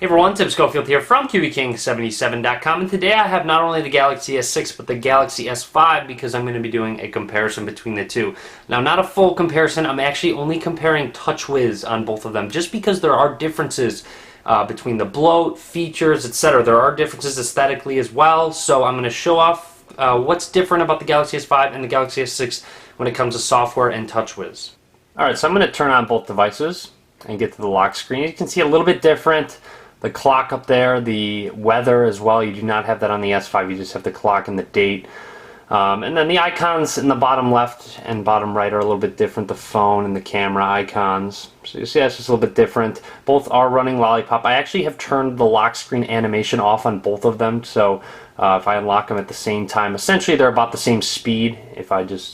Hey everyone, Tim Schofield here from QBKing77.com, and today I have not only the Galaxy S6 but the Galaxy S5 because I'm going to be doing a comparison between the two. Now, not a full comparison, I'm actually only comparing Touchwiz on both of them just because there are differences between the bloat, features, etc. There are differences aesthetically as well, so I'm going to show off what's different about the Galaxy S5 and the Galaxy S6 when it comes to software and Touchwiz. Alright, so I'm going to turn on both devices and get to the lock screen. You can see a little bit different. The clock up there, the weather as well, you do not have that on the S5, you just have the clock and the date. And then the icons in the bottom left and bottom right are a little bit different, the phone and the camera icons. So you see that's just a little bit different. Both are running Lollipop. I actually have turned the lock screen animation off on both of them, so if I unlock them at the same time, essentially they're about the same speed.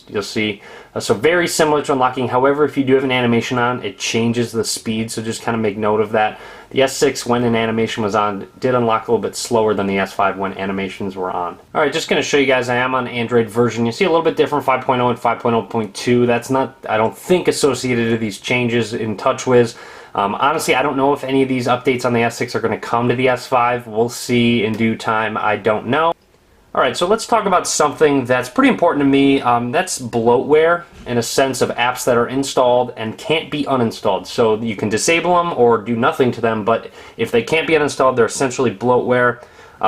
You'll see. So very similar to unlocking. However, if you do have an animation on, it changes the speed, so just kind of make note of that. The S6, when an animation was on, did unlock a little bit slower than the S5 when animations were on. Alright, just going to show you guys, I am on Android version. You see a little bit different, 5.0 and 5.0.2. That's not, I don't think, associated to these changes in Touchwiz. Honestly, I don't know if any of these updates on the S6 are going to come to the S5. We'll see in due time. I don't know. Alright, so let's talk about something that's pretty important to me. That's bloatware, in a sense of apps that are installed and can't be uninstalled. So you can disable them or do nothing to them, but if they can't be uninstalled, they're essentially bloatware.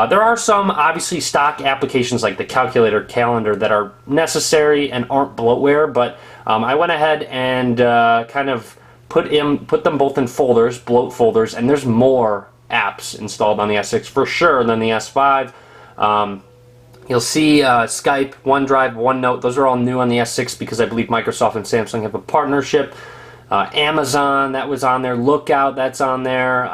There are some obviously stock applications like the calculator, calendar that are necessary and aren't bloatware, but I went ahead and kind of put them both in folders, bloat folders, and there's more apps installed on the S6 for sure than the S5. You'll see Skype, OneDrive, OneNote, those are all new on the S6 because I believe Microsoft and Samsung have a partnership. Amazon, that was on there. Lookout, that's on there.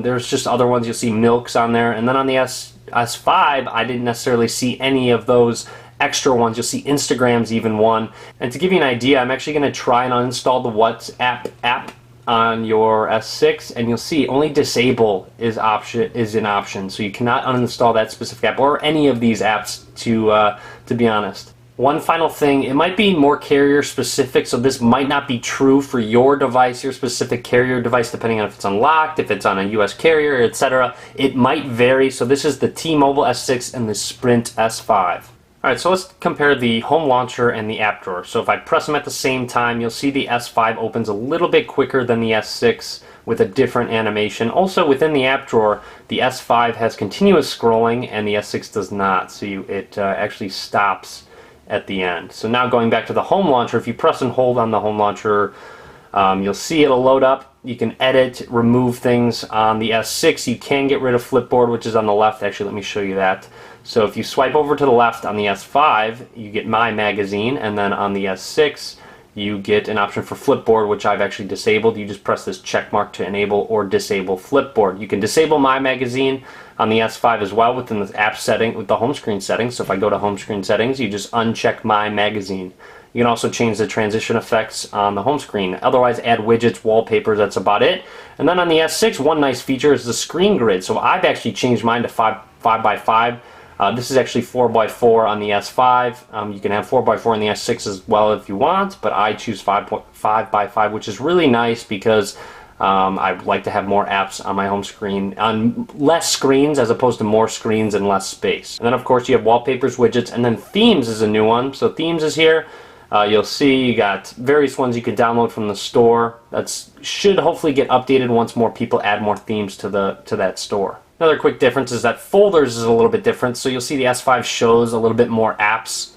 There's just other ones. You'll see Milk's on there. And then on the S5, I didn't necessarily see any of those extra ones. You'll see Instagram's even one. And to give you an idea, I'm actually going to try and uninstall the WhatsApp app on your S6, and you'll see only disable is an option, so you cannot uninstall that specific app or any of these apps, to be honest. One final thing, it might be more carrier specific, so this might not be true for your device, your specific carrier device, depending on if it's unlocked, if it's on a US carrier, etc. It might vary. So this is the T-Mobile S6 and the Sprint S5. Alright, so let's compare the home launcher and the app drawer. So if I press them at the same time, you'll see the S5 opens a little bit quicker than the S6 with a different animation. Also within the app drawer, the S5 has continuous scrolling and the S6 does not. So it actually stops at the end. So now going back to the home launcher, if you press and hold on the home launcher, you'll see it'll load up. You can edit, remove things on the S6. You can get rid of Flipboard, which is on the left. Actually, let me show you that. So if you swipe over to the left on the S5, you get My Magazine, and then on the S6, you get an option for Flipboard, which I've actually disabled. You just press this check mark to enable or disable Flipboard. You can disable My Magazine on the S5 as well within the app setting, with the home screen settings. So if I go to home screen settings, you just uncheck My Magazine. You can also change the transition effects on the home screen. Otherwise, add widgets, wallpapers, that's about it. And then on the S6, one nice feature is the screen grid. So I've actually changed mine to 5 by 5. This is actually 4 by 4 on the S5. You can have 4 by 4 on the S6 as well if you want, but I choose 5 by 5, which is really nice because I like to have more apps on my home screen, on less screens as opposed to more screens and less space. And then of course you have wallpapers, widgets, and then themes is a new one. So themes is here. You'll see you got various ones you can download from the store. That should hopefully get updated once more people add more themes to that store. Another quick difference is that folders is a little bit different. So you'll see the S5 shows a little bit more apps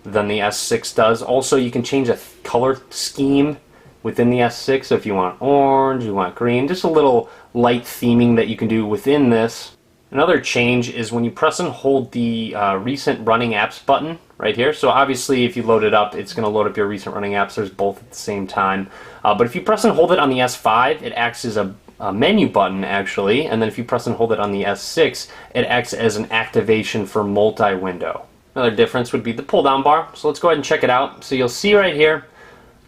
than the S6 does. Also, you can change a color scheme within the S6. So if you want orange, you want green, just a little light theming that you can do within this. Another change is when you press and hold the recent running apps button right here. So obviously if you load it up, it's going to load up your recent running apps. There's both at the same time. But if you press and hold it on the S5, it acts as a menu button actually, and then if you press and hold it on the S6, it acts as an activation for multi-window. Another difference would be the pull-down bar. So let's go ahead and check it out. So you'll see right here,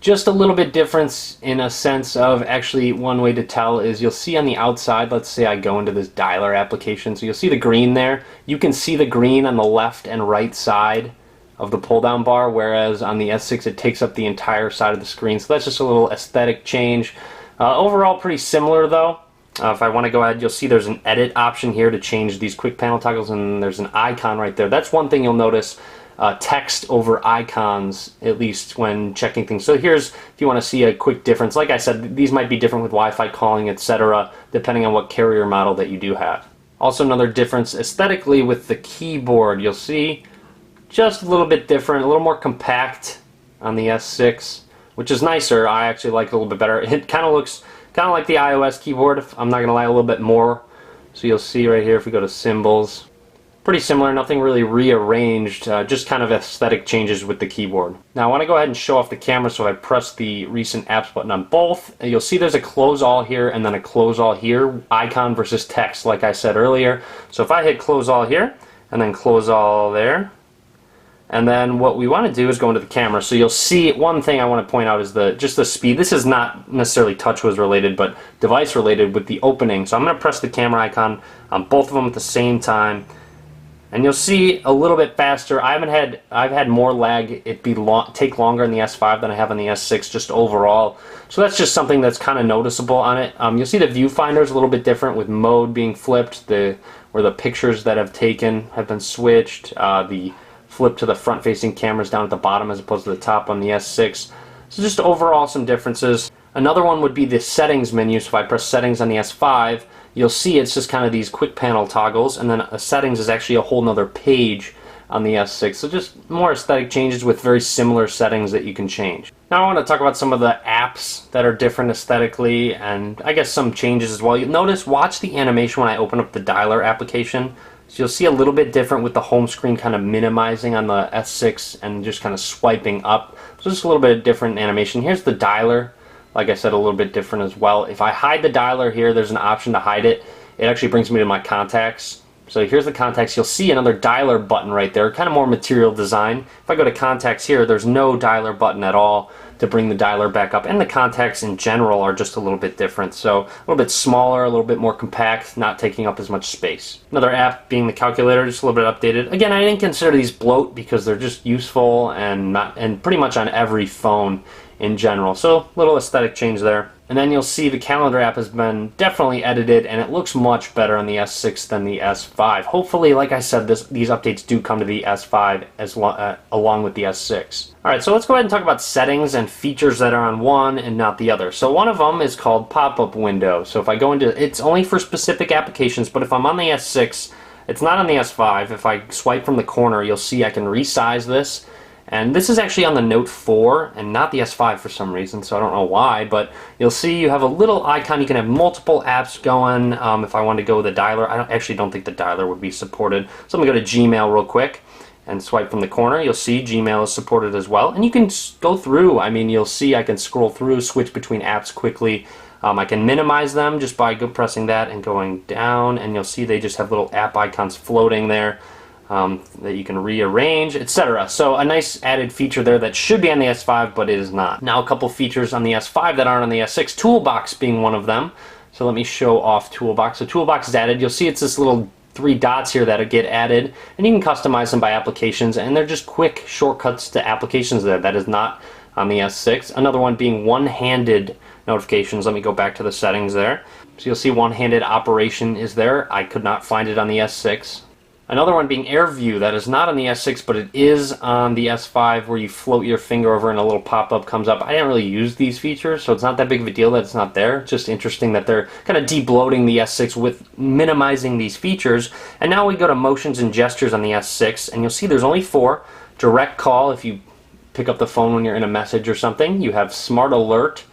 just a little bit difference in a sense of, actually one way to tell is you'll see on the outside, let's say I go into this dialer application, so you'll see the green there. You can see the green on the left and right side of the pull-down bar, whereas on the S6 it takes up the entire side of the screen. So that's just a little aesthetic change. Overall pretty similar though. If I want to go ahead, you'll see there's an edit option here to change these quick panel toggles, and there's an icon right there. That's one thing you'll notice, text over icons, at least when checking things. So here's, if you want to see a quick difference, like I said, these might be different with Wi-Fi calling, etc., depending on what carrier model that you do have. Also, another difference aesthetically with the keyboard, you'll see just a little bit different, a little more compact on the S6, which is nicer. I actually like it a little bit better. It kind of looks kind of like the iOS keyboard, I'm not going to lie, a little bit more. So you'll see right here, if we go to symbols, pretty similar, nothing really rearranged, just kind of aesthetic changes with the keyboard. Now I want to go ahead and show off the camera, so I press the recent apps button on both. And you'll see there's a close all here and then a close all here, icon versus text, like I said earlier. So if I hit close all here and then close all there, and then what we want to do is go into the camera. So you'll see, one thing I want to point out is just the speed. This is not necessarily Touchwiz related, but device related with the opening. So I'm going to press the camera icon on both of them at the same time, and you'll see a little bit faster. I've had more lag. It take longer in the S5 than I have on the S6 just overall. So that's just something that's kind of noticeable on it. You'll see the viewfinder is a little bit different with mode being flipped, where the pictures that I've taken have been switched. The flip to the front-facing cameras down at the bottom as opposed to the top on the S6. So just overall some differences. Another one would be the settings menu. So if I press settings on the S5, you'll see it's just kind of these quick panel toggles, and then settings is actually a whole nother page on the S6. So just more aesthetic changes with very similar settings that you can change. Now I want to talk about some of the apps that are different aesthetically, and I guess some changes as well. You'll notice, watch the animation when I open up the dialer application. So you'll see a little bit different with the home screen kind of minimizing on the S6 and just kind of swiping up. So just a little bit of different animation. Here's the dialer. Like I said, a little bit different as well. If I hide the dialer here, there's an option to hide it. It actually brings me to my contacts. So here's the contacts. You'll see another dialer button right there, kind of more material design. If I go to contacts here, there's no dialer button at all to bring the dialer back up. And the contacts in general are just a little bit different. So a little bit smaller, a little bit more compact, not taking up as much space. Another app being the calculator, just a little bit updated. Again, I didn't consider these bloat because they're just useful and pretty much on every phone in general. So a little aesthetic change there. And then you'll see the calendar app has been definitely edited, and it looks much better on the S6 than the S5. Hopefully, like I said, these updates do come to the S5 along with the S6. Alright, so let's go ahead and talk about settings and features that are on one and not the other. So one of them is called pop-up window. So if I go into, it's only for specific applications, but if I'm on the S6, it's not on the S5. If I swipe from the corner, you'll see I can resize this. And this is actually on the Note 4 and not the S5 for some reason, so I don't know why, but you'll see you have a little icon. You can have multiple apps going. If I want to go with a dialer, I actually don't think the dialer would be supported. So I'm going to go to Gmail real quick and swipe from the corner. You'll see Gmail is supported as well. And you can go through. I mean, you'll see I can scroll through, switch between apps quickly. I can minimize them just by pressing that and going down, and you'll see they just have little app icons floating there. That you can rearrange, etc. So a nice added feature there that should be on the S5, but it is not. Now a couple features on the S5 that aren't on the S6, Toolbox being one of them. So let me show off Toolbox. So Toolbox is added. You'll see it's this little 3 dots here that get added, and you can customize them by applications, and they're just quick shortcuts to applications there. That is not on the S6. Another one being one-handed notifications. Let me go back to the settings there. So you'll see one-handed operation is there. I could not find it on the S6. Another one being Air View. That is not on the S6, but it is on the S5, where you float your finger over and a little pop-up comes up. I didn't really use these features, so it's not that big of a deal that it's not there. It's just interesting that they're kind of de-bloating the S6 with minimizing these features. And now we go to motions and gestures on the S6, and you'll see there's only 4. Direct call, if you pick up the phone when you're in a message or something. You have Smart Alert.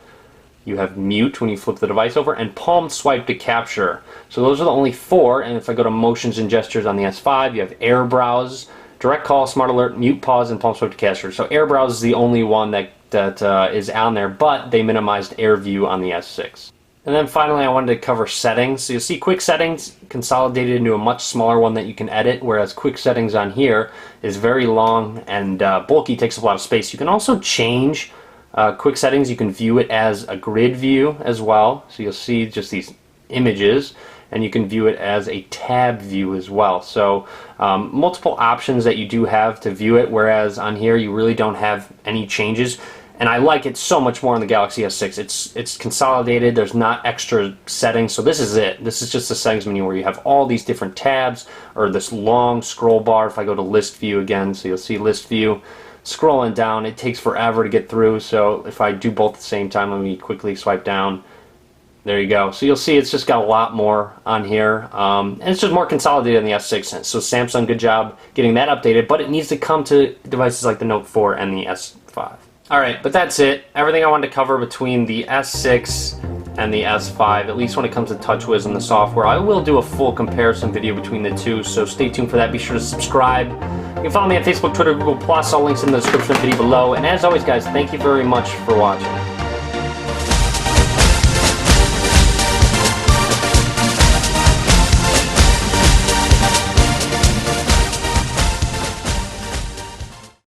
You have mute when you flip the device over, and palm swipe to capture. So those are the only 4, and if I go to motions and gestures on the S5, you have air browse, direct call, smart alert, mute, pause, and palm swipe to capture. So air browse is the only one that is on there, but they minimized air view on the S6. And then finally I wanted to cover settings. So you'll see quick settings consolidated into a much smaller one that you can edit, whereas quick settings on here is very long and bulky, takes up a lot of space. You can also change quick settings. You can view it as a grid view as well, so you'll see just these images, and you can view it as a tab view as well. So multiple options that you do have to view it, whereas on here you really don't have any changes. And I like it so much more on the Galaxy S6. It's consolidated. There's not extra settings. So this is it. This is just the settings menu where you have all these different tabs, or this long scroll bar. If I go to list view again, so you'll see list view. Scrolling down, it takes forever to get through. So if I do both at the same time, let me quickly swipe down. There you go. So you'll see it's just got a lot more on here. And it's just more consolidated on the S6. So Samsung, good job getting that updated. But it needs to come to devices like the Note 4 and the S5. Alright, but that's it. Everything I wanted to cover between the S6 and the S5, at least when it comes to Touchwiz and the software. I will do a full comparison video between the two, so stay tuned for that. Be sure to subscribe. You can follow me on Facebook, Twitter, Google+. All links in the description of the video below. And as always, guys, thank you very much for watching.